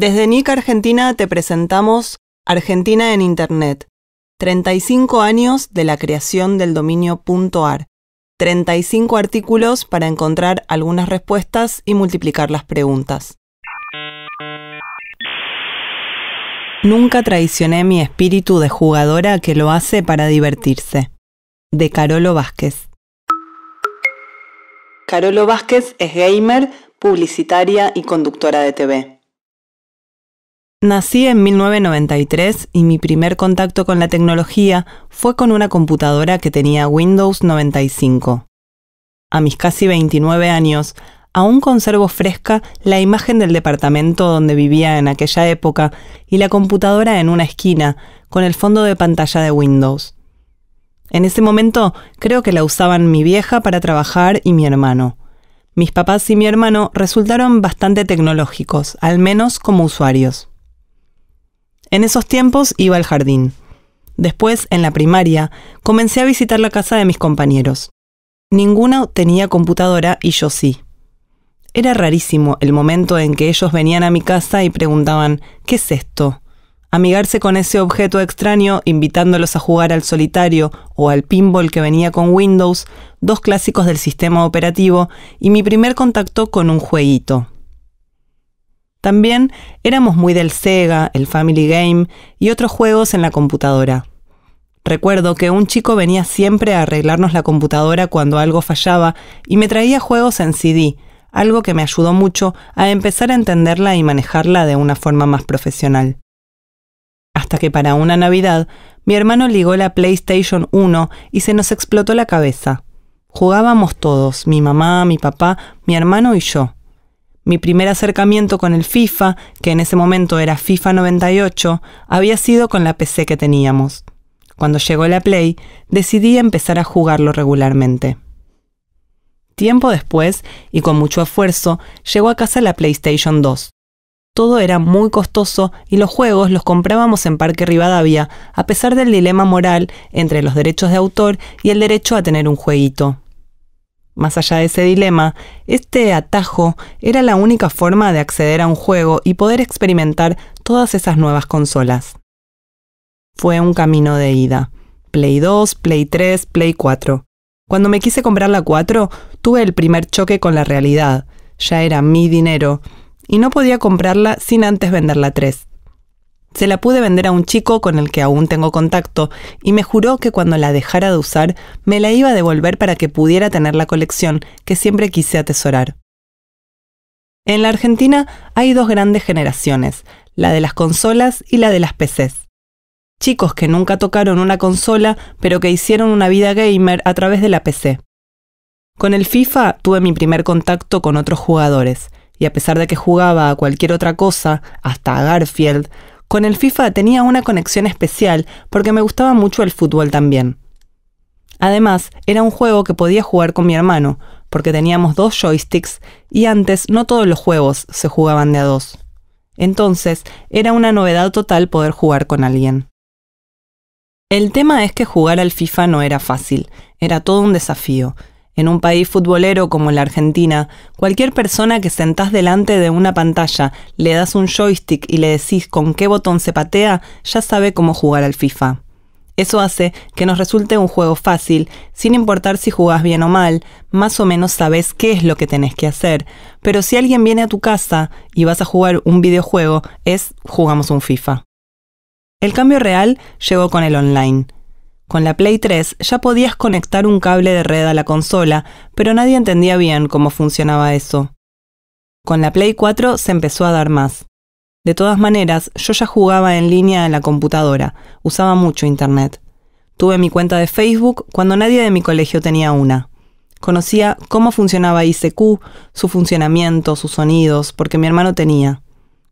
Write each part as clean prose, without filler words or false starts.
Desde NIC Argentina te presentamos Argentina en Internet. 35 años de la creación del dominio .ar. 35 artículos para encontrar algunas respuestas y multiplicar las preguntas. Nunca traicioné mi espíritu de jugadora que lo hace para divertirse. De Carolo Vázquez. Carolo Vázquez es gamer, publicitaria y conductora de TV. Nací en 1993 y mi primer contacto con la tecnología fue con una computadora que tenía Windows 95. A mis casi 29 años, aún conservo fresca la imagen del departamento donde vivía en aquella época y la computadora en una esquina, con el fondo de pantalla de Windows. En ese momento creo que la usaban mi vieja para trabajar y mi hermano. Mis papás y mi hermano resultaron bastante tecnológicos, al menos como usuarios. En esos tiempos iba al jardín. Después, en la primaria, comencé a visitar la casa de mis compañeros. Ninguno tenía computadora y yo sí. Era rarísimo el momento en que ellos venían a mi casa y preguntaban, ¿qué es esto? Amigarse con ese objeto extraño, invitándolos a jugar al solitario o al pinball que venía con Windows, dos clásicos del sistema operativo, y mi primer contacto con un jueguito. También éramos muy del Sega, el Family Game y otros juegos en la computadora. Recuerdo que un chico venía siempre a arreglarnos la computadora cuando algo fallaba y me traía juegos en CD, algo que me ayudó mucho a empezar a entenderla y manejarla de una forma más profesional. Hasta que para una Navidad, mi hermano ligó la PlayStation 1 y se nos explotó la cabeza. Jugábamos todos, mi mamá, mi papá, mi hermano y yo. Mi primer acercamiento con el FIFA, que en ese momento era FIFA 98, había sido con la PC que teníamos. Cuando llegó la Play, decidí empezar a jugarlo regularmente. Tiempo después, y con mucho esfuerzo, llegó a casa la PlayStation 2. Todo era muy costoso y los juegos los comprábamos en Parque Rivadavia, a pesar del dilema moral entre los derechos de autor y el derecho a tener un jueguito. Más allá de ese dilema, este atajo era la única forma de acceder a un juego y poder experimentar todas esas nuevas consolas. Fue un camino de ida. Play 2, Play 3, Play 4. Cuando me quise comprar la 4, tuve el primer choque con la realidad. Ya era mi dinero y no podía comprarla sin antes vender la 3. Se la pude vender a un chico con el que aún tengo contacto y me juró que cuando la dejara de usar me la iba a devolver para que pudiera tener la colección que siempre quise atesorar. En la Argentina hay dos grandes generaciones, la de las consolas y la de las PCs. Chicos que nunca tocaron una consola pero que hicieron una vida gamer a través de la PC. Con el FIFA tuve mi primer contacto con otros jugadores y a pesar de que jugaba a cualquier otra cosa, hasta a Garfield, con el FIFA tenía una conexión especial porque me gustaba mucho el fútbol también. Además, era un juego que podía jugar con mi hermano, porque teníamos 2 joysticks y antes no todos los juegos se jugaban de a 2. Entonces, era una novedad total poder jugar con alguien. El tema es que jugar al FIFA no era fácil, era todo un desafío. En un país futbolero como la Argentina, cualquier persona que sentás delante de una pantalla, le das un joystick y le decís con qué botón se patea, ya sabe cómo jugar al FIFA. Eso hace que nos resulte un juego fácil, sin importar si jugás bien o mal, más o menos sabés qué es lo que tenés que hacer. Pero si alguien viene a tu casa y vas a jugar un videojuego, jugamos un FIFA. El cambio real llegó con el online. Con la Play 3 ya podías conectar un cable de red a la consola, pero nadie entendía bien cómo funcionaba eso. Con la Play 4 se empezó a dar más. De todas maneras, yo ya jugaba en línea en la computadora, usaba mucho internet. Tuve mi cuenta de Facebook cuando nadie de mi colegio tenía una. Conocía cómo funcionaba ICQ, su funcionamiento, sus sonidos, porque mi hermano tenía.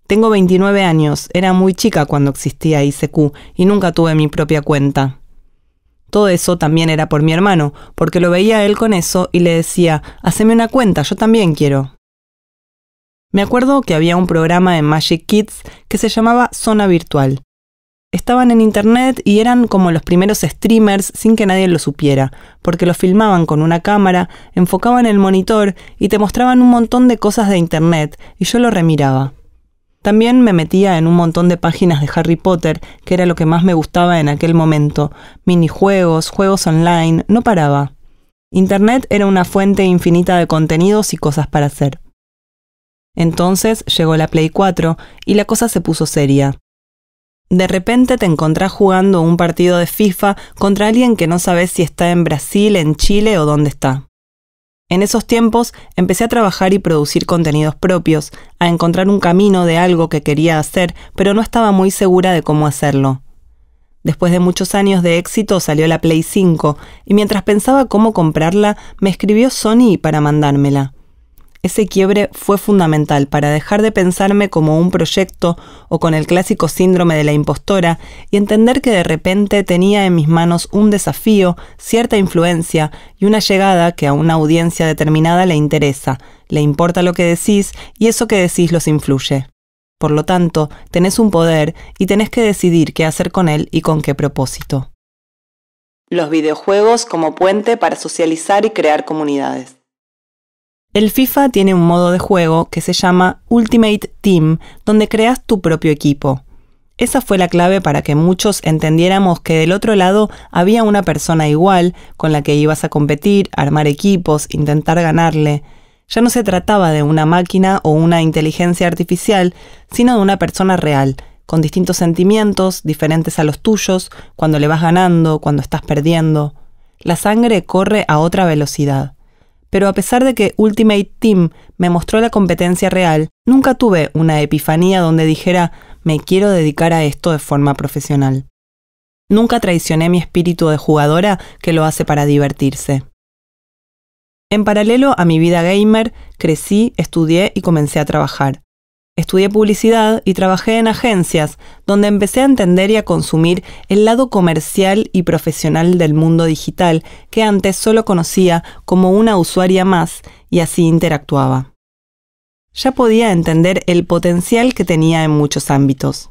Tengo 29 años, era muy chica cuando existía ICQ y nunca tuve mi propia cuenta. Todo eso también era por mi hermano, porque lo veía a él con eso y le decía, haceme una cuenta, yo también quiero. Me acuerdo que había un programa en Magic Kids que se llamaba Zona Virtual. Estaban en internet y eran como los primeros streamers sin que nadie lo supiera, porque lo filmaban con una cámara, enfocaban el monitor y te mostraban un montón de cosas de internet y yo lo remiraba. También me metía en un montón de páginas de Harry Potter, que era lo que más me gustaba en aquel momento. Minijuegos, juegos online, no paraba. Internet era una fuente infinita de contenidos y cosas para hacer. Entonces llegó la Play 4 y la cosa se puso seria. De repente te encontrás jugando un partido de FIFA contra alguien que no sabes si está en Brasil, en Chile o dónde está. En esos tiempos empecé a trabajar y producir contenidos propios, a encontrar un camino de algo que quería hacer, pero no estaba muy segura de cómo hacerlo. Después de muchos años de éxito salió la Play 5 y mientras pensaba cómo comprarla, me escribió Sony para mandármela. Ese quiebre fue fundamental para dejar de pensarme como un proyecto o con el clásico síndrome de la impostora y entender que de repente tenía en mis manos un desafío, cierta influencia y una llegada que a una audiencia determinada le interesa, le importa lo que decís y eso que decís los influye. Por lo tanto, tenés un poder y tenés que decidir qué hacer con él y con qué propósito. Los videojuegos como puente para socializar y crear comunidades. El FIFA tiene un modo de juego que se llama Ultimate Team, donde creas tu propio equipo. Esa fue la clave para que muchos entendiéramos que del otro lado había una persona igual, con la que ibas a competir, armar equipos, intentar ganarle. Ya no se trataba de una máquina o una inteligencia artificial, sino de una persona real, con distintos sentimientos, diferentes a los tuyos, cuando le vas ganando, cuando estás perdiendo. La sangre corre a otra velocidad. Pero a pesar de que Ultimate Team me mostró la competencia real, nunca tuve una epifanía donde dijera, me quiero dedicar a esto de forma profesional. Nunca traicioné mi espíritu de jugadora que lo hace para divertirse. En paralelo a mi vida gamer, crecí, estudié y comencé a trabajar. Estudié publicidad y trabajé en agencias, donde empecé a entender y a consumir el lado comercial y profesional del mundo digital que antes solo conocía como una usuaria más y así interactuaba. Ya podía entender el potencial que tenía en muchos ámbitos.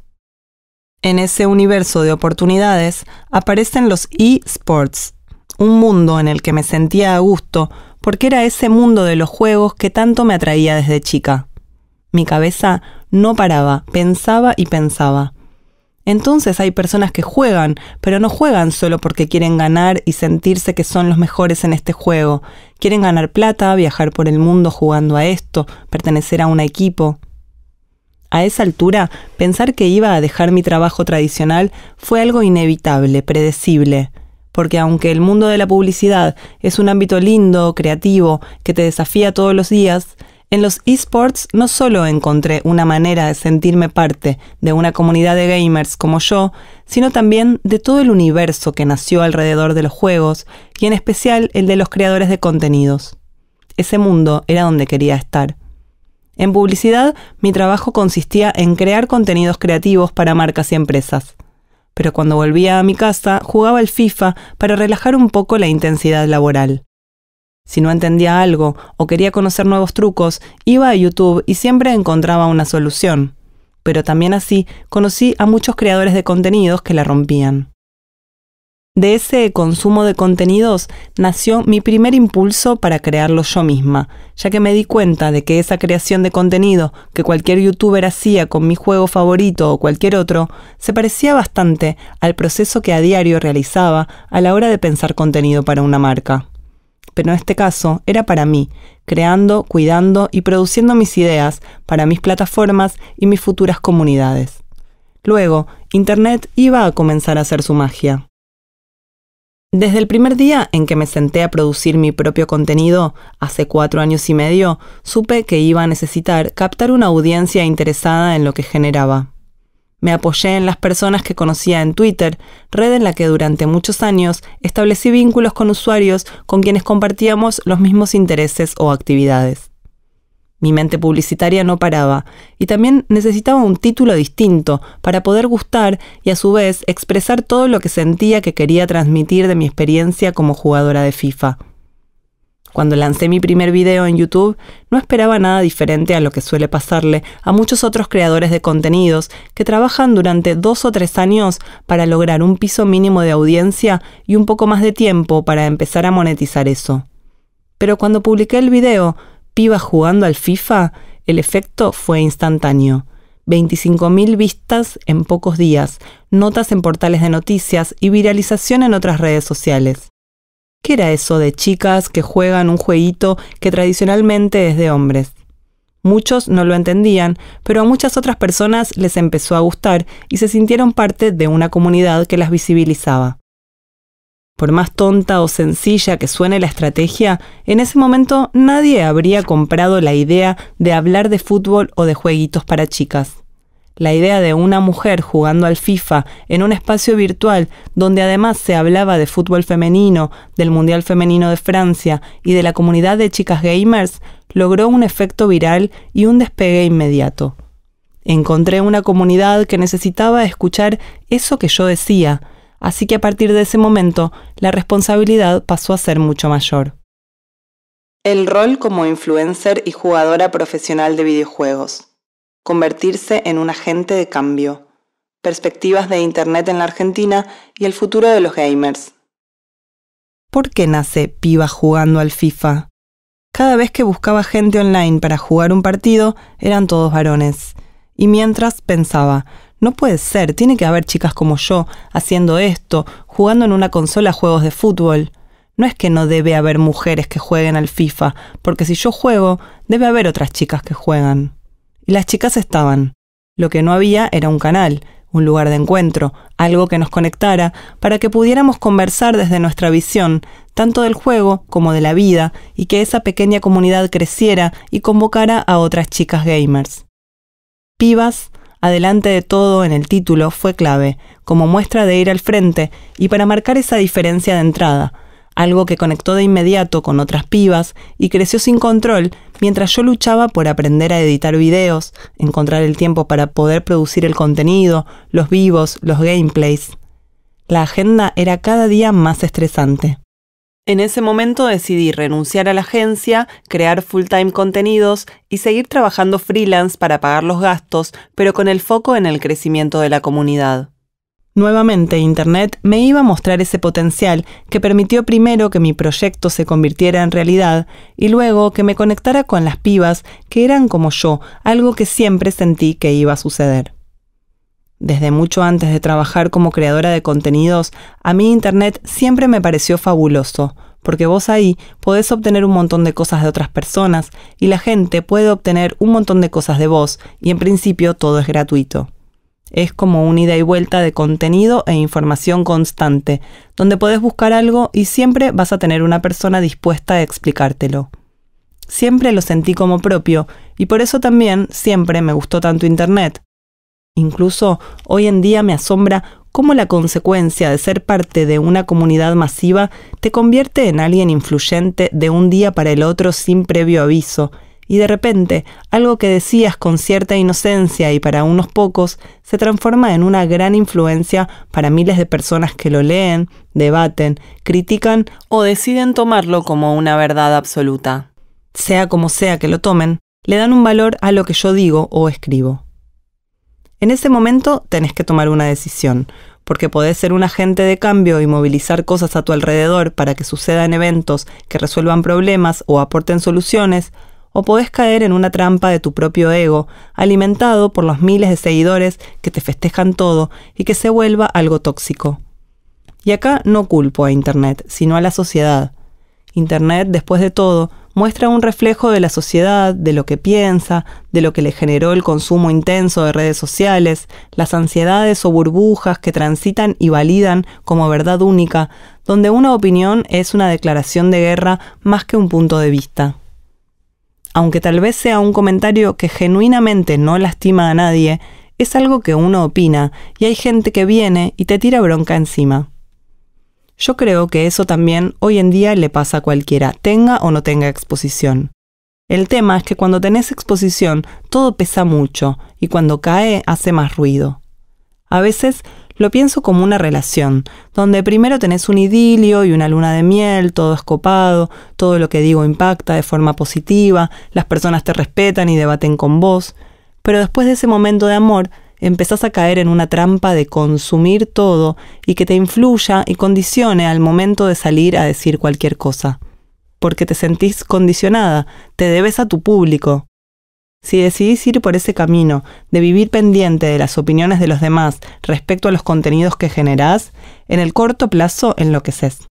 En ese universo de oportunidades aparecen los eSports, un mundo en el que me sentía a gusto porque era ese mundo de los juegos que tanto me atraía desde chica. Mi cabeza no paraba, pensaba y pensaba. Entonces hay personas que juegan, pero no juegan solo porque quieren ganar y sentirse que son los mejores en este juego. Quieren ganar plata, viajar por el mundo jugando a esto, pertenecer a un equipo. A esa altura, pensar que iba a dejar mi trabajo tradicional fue algo inevitable, predecible. Porque aunque el mundo de la publicidad es un ámbito lindo, creativo, que te desafía todos los días, en los eSports no solo encontré una manera de sentirme parte de una comunidad de gamers como yo, sino también de todo el universo que nació alrededor de los juegos y en especial el de los creadores de contenidos. Ese mundo era donde quería estar. En publicidad, mi trabajo consistía en crear contenidos creativos para marcas y empresas. Pero cuando volvía a mi casa, jugaba al FIFA para relajar un poco la intensidad laboral. Si no entendía algo o quería conocer nuevos trucos, iba a YouTube y siempre encontraba una solución. Pero también así conocí a muchos creadores de contenidos que la rompían. De ese consumo de contenidos nació mi primer impulso para crearlo yo misma, ya que me di cuenta de que esa creación de contenido que cualquier youtuber hacía con mi juego favorito o cualquier otro, se parecía bastante al proceso que a diario realizaba a la hora de pensar contenido para una marca. Pero en este caso era para mí, creando, cuidando y produciendo mis ideas para mis plataformas y mis futuras comunidades. Luego, Internet iba a comenzar a hacer su magia. Desde el primer día en que me senté a producir mi propio contenido, hace 4 años y medio, supe que iba a necesitar captar una audiencia interesada en lo que generaba. Me apoyé en las personas que conocía en Twitter, red en la que durante muchos años establecí vínculos con usuarios con quienes compartíamos los mismos intereses o actividades. Mi mente publicitaria no paraba y también necesitaba un título distinto para poder gustar y a su vez expresar todo lo que sentía que quería transmitir de mi experiencia como jugadora de FIFA. Cuando lancé mi primer video en YouTube, no esperaba nada diferente a lo que suele pasarle a muchos otros creadores de contenidos que trabajan durante 2 o 3 años para lograr un piso mínimo de audiencia y un poco más de tiempo para empezar a monetizar eso. Pero cuando publiqué el video, Pibas jugando al FIFA, el efecto fue instantáneo. 25.000 vistas en pocos días, notas en portales de noticias y viralización en otras redes sociales. ¿Qué era eso de chicas que juegan un jueguito que tradicionalmente es de hombres? Muchos no lo entendían, pero a muchas otras personas les empezó a gustar y se sintieron parte de una comunidad que las visibilizaba. Por más tonta o sencilla que suene la estrategia, en ese momento nadie habría comprado la idea de hablar de fútbol o de jueguitos para chicas. La idea de una mujer jugando al FIFA en un espacio virtual donde además se hablaba de fútbol femenino, del Mundial Femenino de Francia y de la comunidad de chicas gamers logró un efecto viral y un despegue inmediato. Encontré una comunidad que necesitaba escuchar eso que yo decía, así que a partir de ese momento la responsabilidad pasó a ser mucho mayor. El rol como influencer y jugadora profesional de videojuegos. Convertirse en un agente de cambio. Perspectivas de Internet en la Argentina y el futuro de los gamers. ¿Por qué nace Piba jugando al FIFA? Cada vez que buscaba gente online para jugar un partido, eran todos varones. Y mientras pensaba, no puede ser, tiene que haber chicas como yo, haciendo esto, jugando en una consola juegos de fútbol. No es que no debe haber mujeres que jueguen al FIFA, porque si yo juego, debe haber otras chicas que juegan. Y las chicas estaban. Lo que no había era un canal, un lugar de encuentro, algo que nos conectara para que pudiéramos conversar desde nuestra visión, tanto del juego como de la vida, y que esa pequeña comunidad creciera y convocara a otras chicas gamers. Pibas, adelante de todo en el título, fue clave, como muestra de ir al frente y para marcar esa diferencia de entrada, algo que conectó de inmediato con otras pibas y creció sin control mientras yo luchaba por aprender a editar videos, encontrar el tiempo para poder producir el contenido, los vivos, los gameplays. La agenda era cada día más estresante. En ese momento decidí renunciar a la agencia, crear full-time contenidos y seguir trabajando freelance para pagar los gastos, pero con el foco en el crecimiento de la comunidad. Nuevamente, Internet me iba a mostrar ese potencial que permitió primero que mi proyecto se convirtiera en realidad y luego que me conectara con las pibas que eran como yo, algo que siempre sentí que iba a suceder. Desde mucho antes de trabajar como creadora de contenidos, a mí Internet siempre me pareció fabuloso, porque vos ahí podés obtener un montón de cosas de otras personas y la gente puede obtener un montón de cosas de vos y en principio todo es gratuito. Es como un ida y vuelta de contenido e información constante, donde podés buscar algo y siempre vas a tener una persona dispuesta a explicártelo. Siempre lo sentí como propio y por eso también siempre me gustó tanto Internet. Incluso hoy en día me asombra cómo la consecuencia de ser parte de una comunidad masiva te convierte en alguien influyente de un día para el otro sin previo aviso, y de repente algo que decías con cierta inocencia y para unos pocos se transforma en una gran influencia para miles de personas que lo leen, debaten, critican o deciden tomarlo como una verdad absoluta. Sea como sea que lo tomen, le dan un valor a lo que yo digo o escribo. En ese momento tenés que tomar una decisión, porque podés ser un agente de cambio y movilizar cosas a tu alrededor para que sucedan eventos que resuelvan problemas o aporten soluciones, o podés caer en una trampa de tu propio ego, alimentado por los miles de seguidores que te festejan todo y que se vuelva algo tóxico. Y acá no culpo a Internet, sino a la sociedad. Internet, después de todo, muestra un reflejo de la sociedad, de lo que piensa, de lo que le generó el consumo intenso de redes sociales, las ansiedades o burbujas que transitan y validan como verdad única, donde una opinión es una declaración de guerra más que un punto de vista. Aunque tal vez sea un comentario que genuinamente no lastima a nadie, es algo que uno opina y hay gente que viene y te tira bronca encima. Yo creo que eso también hoy en día le pasa a cualquiera, tenga o no tenga exposición. El tema es que cuando tenés exposición todo pesa mucho y cuando cae hace más ruido. A veces lo pienso como una relación, donde primero tenés un idilio y una luna de miel, todo es copado, todo lo que digo impacta de forma positiva, las personas te respetan y debaten con vos, pero después de ese momento de amor empezás a caer en una trampa de consumir todo y que te influya y condicione al momento de salir a decir cualquier cosa. Porque te sentís condicionada, te debes a tu público. Si decidís ir por ese camino de vivir pendiente de las opiniones de los demás respecto a los contenidos que generás, en el corto plazo enloqueces.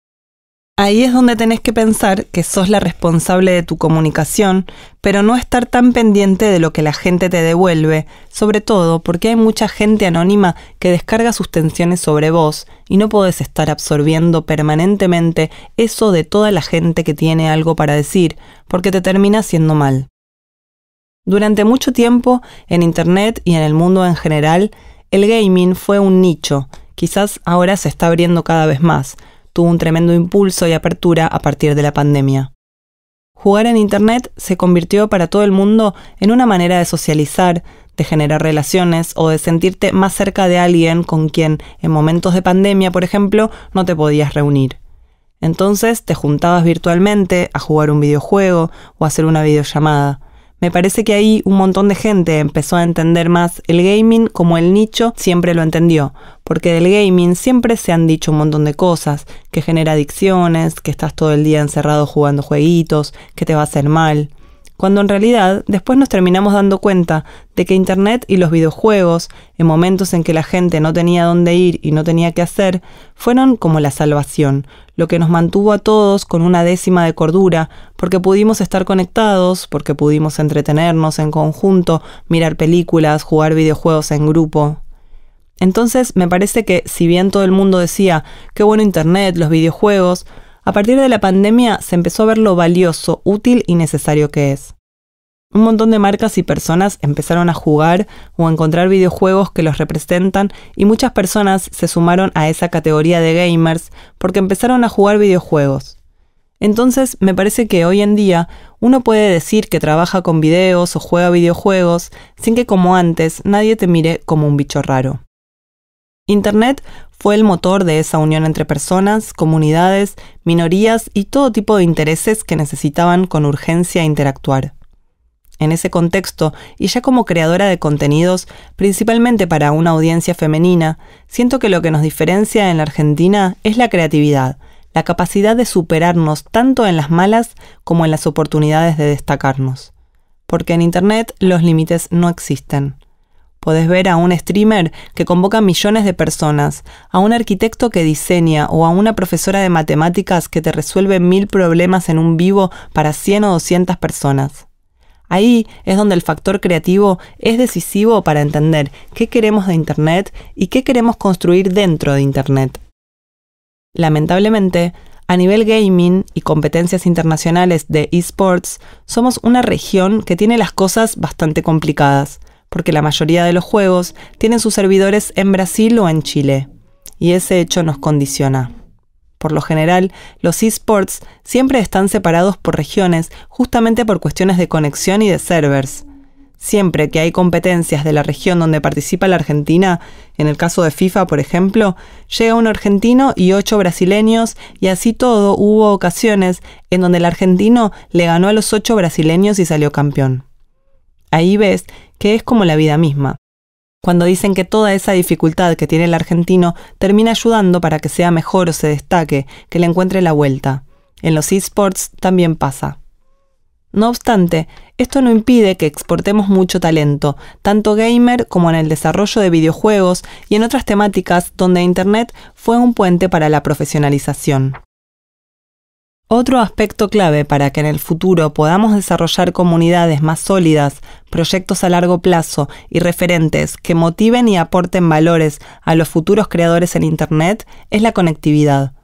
Ahí es donde tenés que pensar que sos la responsable de tu comunicación, pero no estar tan pendiente de lo que la gente te devuelve, sobre todo porque hay mucha gente anónima que descarga sus tensiones sobre vos y no podés estar absorbiendo permanentemente eso de toda la gente que tiene algo para decir, porque te termina haciendo mal. Durante mucho tiempo, en Internet y en el mundo en general, el gaming fue un nicho, quizás ahora se está abriendo cada vez más. Tuvo un tremendo impulso y apertura a partir de la pandemia. Jugar en Internet se convirtió para todo el mundo en una manera de socializar, de generar relaciones o de sentirte más cerca de alguien con quien en momentos de pandemia, por ejemplo, no te podías reunir. Entonces te juntabas virtualmente a jugar un videojuego o a hacer una videollamada. Me parece que ahí un montón de gente empezó a entender más el gaming como el nicho siempre lo entendió, porque del gaming siempre se han dicho un montón de cosas, que genera adicciones, que estás todo el día encerrado jugando jueguitos, que te va a hacer mal. Cuando en realidad después nos terminamos dando cuenta de que Internet y los videojuegos, en momentos en que la gente no tenía dónde ir y no tenía qué hacer, fueron como la salvación, lo que nos mantuvo a todos con una décima de cordura, porque pudimos estar conectados, porque pudimos entretenernos en conjunto, mirar películas, jugar videojuegos en grupo. Entonces me parece que si bien todo el mundo decía qué bueno Internet, los videojuegos, a partir de la pandemia se empezó a ver lo valioso, útil y necesario que es. Un montón de marcas y personas empezaron a jugar o a encontrar videojuegos que los representan y muchas personas se sumaron a esa categoría de gamers porque empezaron a jugar videojuegos. Entonces me parece que hoy en día uno puede decir que trabaja con videos o juega videojuegos sin que como antes nadie te mire como un bicho raro. Internet fue el motor de esa unión entre personas, comunidades, minorías y todo tipo de intereses que necesitaban con urgencia interactuar. En ese contexto, y ya como creadora de contenidos, principalmente para una audiencia femenina, siento que lo que nos diferencia en la Argentina es la creatividad, la capacidad de superarnos tanto en las malas como en las oportunidades de destacarnos. Porque en Internet los límites no existen. Podés ver a un streamer que convoca millones de personas, a un arquitecto que diseña o a una profesora de matemáticas que te resuelve 1000 problemas en un vivo para 100 o 200 personas. Ahí es donde el factor creativo es decisivo para entender qué queremos de Internet y qué queremos construir dentro de Internet. Lamentablemente, a nivel gaming y competencias internacionales de eSports, somos una región que tiene las cosas bastante complicadas, porque la mayoría de los juegos tienen sus servidores en Brasil o en Chile, y ese hecho nos condiciona. Por lo general, los eSports siempre están separados por regiones justamente por cuestiones de conexión y de servers. Siempre que hay competencias de la región donde participa la Argentina, en el caso de FIFA, por ejemplo, llega un argentino y 8 brasileños, y así todo hubo ocasiones en donde el argentino le ganó a los 8 brasileños y salió campeón. Ahí ves que es como la vida misma. Cuando dicen que toda esa dificultad que tiene el argentino termina ayudando para que sea mejor o se destaque, que le encuentre la vuelta. En los eSports también pasa. No obstante, esto no impide que exportemos mucho talento, tanto gamer como en el desarrollo de videojuegos y en otras temáticas donde Internet fue un puente para la profesionalización. Otro aspecto clave para que en el futuro podamos desarrollar comunidades más sólidas, proyectos a largo plazo y referentes que motiven y aporten valores a los futuros creadores en Internet es la conectividad.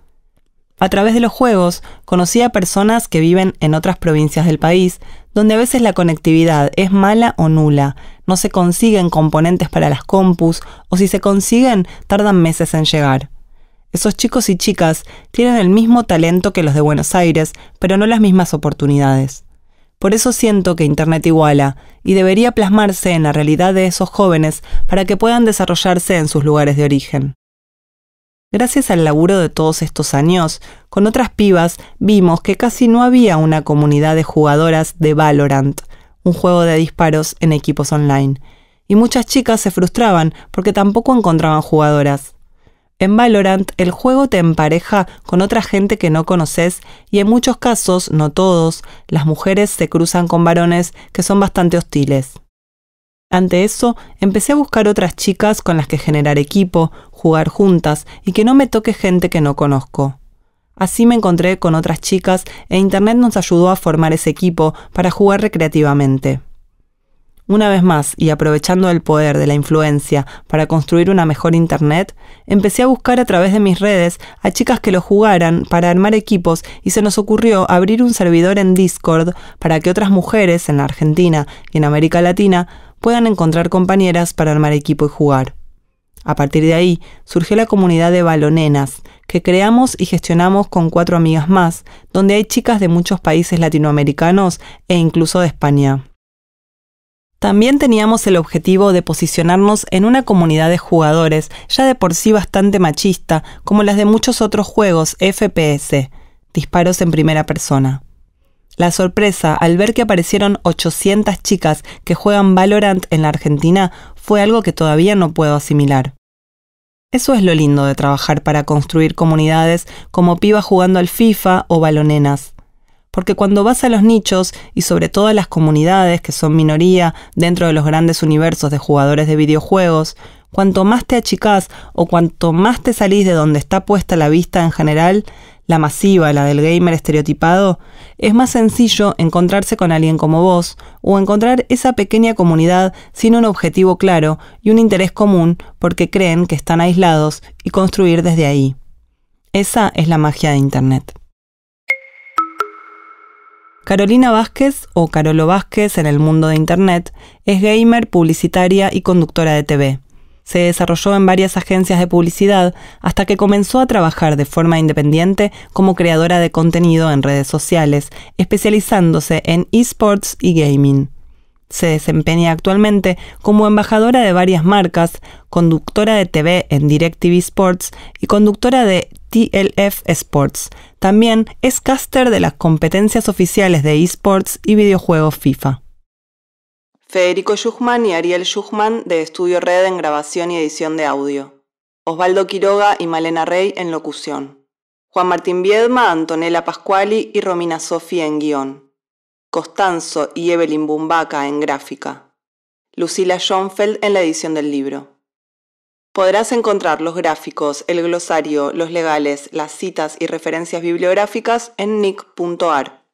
A través de los juegos, conocí a personas que viven en otras provincias del país, donde a veces la conectividad es mala o nula, no se consiguen componentes para las compus, o si se consiguen, tardan meses en llegar. Esos chicos y chicas tienen el mismo talento que los de Buenos Aires, pero no las mismas oportunidades. Por eso siento que Internet iguala, y debería plasmarse en la realidad de esos jóvenes para que puedan desarrollarse en sus lugares de origen. Gracias al laburo de todos estos años, con otras pibas vimos que casi no había una comunidad de jugadoras de Valorant, un juego de disparos en equipos online, y muchas chicas se frustraban porque tampoco encontraban jugadoras. En Valorant, el juego te empareja con otra gente que no conoces y en muchos casos, no todos, las mujeres se cruzan con varones que son bastante hostiles. Ante eso, empecé a buscar otras chicas con las que generar equipo, jugar juntas y que no me toque gente que no conozco. Así me encontré con otras chicas e Internet nos ayudó a formar ese equipo para jugar recreativamente. Una vez más, y aprovechando el poder de la influencia para construir una mejor Internet, empecé a buscar a través de mis redes a chicas que lo jugaran para armar equipos y se nos ocurrió abrir un servidor en Discord para que otras mujeres en la Argentina y en América Latina puedan encontrar compañeras para armar equipo y jugar. A partir de ahí surgió la comunidad de Valonenas, que creamos y gestionamos con 4 amigas más, donde hay chicas de muchos países latinoamericanos e incluso de España. También teníamos el objetivo de posicionarnos en una comunidad de jugadores ya de por sí bastante machista, como las de muchos otros juegos FPS, disparos en primera persona. La sorpresa al ver que aparecieron 800 chicas que juegan Valorant en la Argentina fue algo que todavía no puedo asimilar. Eso es lo lindo de trabajar para construir comunidades como Pibas jugando al FIFA o Valonenas. Porque cuando vas a los nichos y sobre todo a las comunidades que son minoría dentro de los grandes universos de jugadores de videojuegos, cuanto más te achicás o cuanto más te salís de donde está puesta la vista en general, la masiva, la del gamer estereotipado, es más sencillo encontrarse con alguien como vos o encontrar esa pequeña comunidad sin un objetivo claro y un interés común porque creen que están aislados y construir desde ahí. Esa es la magia de Internet. Carolina Vázquez, o Carolo Vázquez en el mundo de Internet, es gamer, publicitaria y conductora de TV. Se desarrolló en varias agencias de publicidad hasta que comenzó a trabajar de forma independiente como creadora de contenido en redes sociales, especializándose en eSports y gaming. Se desempeña actualmente como embajadora de varias marcas, conductora de TV en DirecTV Sports y conductora de TLF Sports. También es caster de las competencias oficiales de eSports y videojuegos FIFA. Federico Schuchman y Ariel Schuchman de Estudio Red en grabación y edición de audio. Osvaldo Quiroga y Malena Rey en locución. Juan Martín Viedma, Antonella Pasquali y Romina Sofi en guión. Costanzo y Evelyn Bumbaca en gráfica. Lucila Schoenfeld en la edición del libro. Podrás encontrar los gráficos, el glosario, los legales, las citas y referencias bibliográficas en nick.ar.